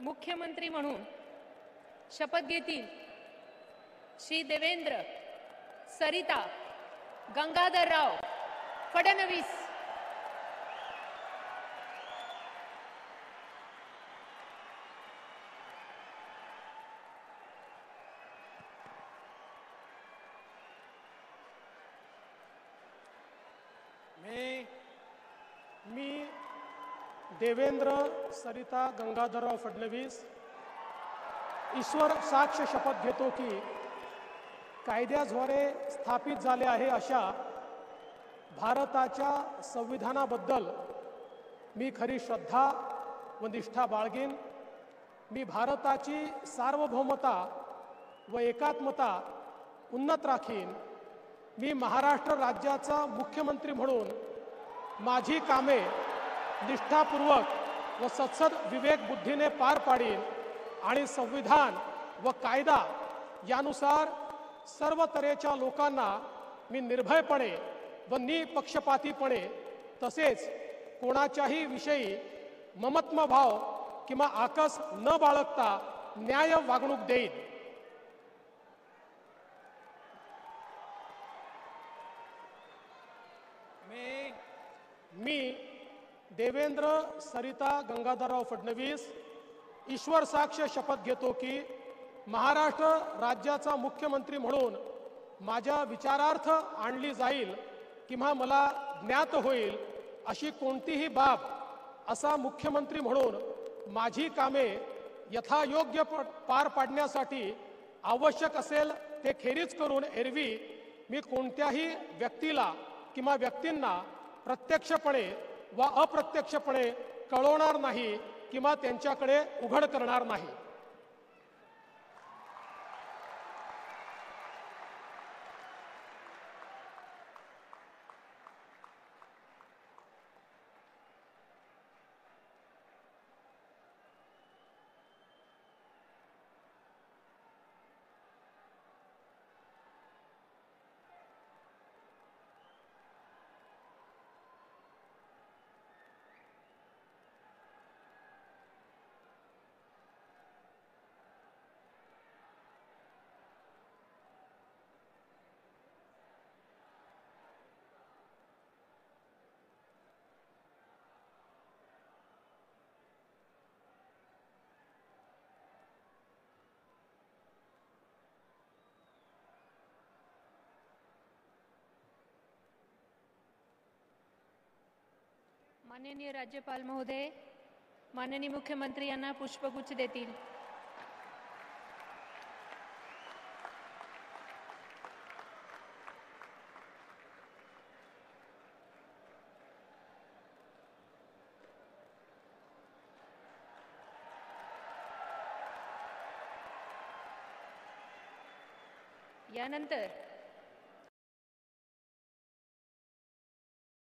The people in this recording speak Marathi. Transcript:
मुख्यमंत्री म्हणून शपथ घेतील श्री देवेंद्र सरिता गंगाधरराव फडणवीस। मी देवेंद्र सरिता गंगाधरराव फडणवीस ईश्वर साक्ष शपथ घेतो की कायद्याद्वारे स्थापित झाले आहे अशा भारताच्या संविधानाबद्दल मी खरी श्रद्धा व निष्ठा बाळगीन। मी भारताची सार्वभौमता व एकात्मता उन्नत राखीन। मी महाराष्ट्र राज्याचा मुख्यमंत्री म्हणून माझी कामे निष्ठापूर्वक व सत्सद विवेक बुद्धीने पार पाडीन आणि संविधान व कायदा यानुसार सर्व तऱ्हेच्या लोकांना मी निर्भयपणे व निपक्षपातीपणे तसेच कोणाच्याही विषयी ममत्वभाव किंवा आकस न बाळगता न्याय वागणूक देईन। मी देवेंद्र सरिता गंगाधरराव फडणवीस ईश्वर साक्ष शपथ घेतो की महाराष्ट्र राज्याचा मुख्यमंत्री म्हणून माझ्या विचारार्थ आणली जाईल किंवा मला ज्ञात होईल अशी कोणतीही बाब असा मुख्यमंत्री म्हणून माझी कामे यथायोग्य पार पाडण्यासाठी आवश्यक असेल ते खेरीज करून एरवी मी कोणत्याही व्यक्तीला किंवा व्यक्तींना प्रत्यक्षपणे व अप्रत्यक्षपणे कळवणार नाही किंवा त्यांच्याकडे उघड करणार नाही। माननीय राज्यपाल महोदय माननीय मुख्यमंत्री यांना पुष्पगुच्छ देतील। यानंतर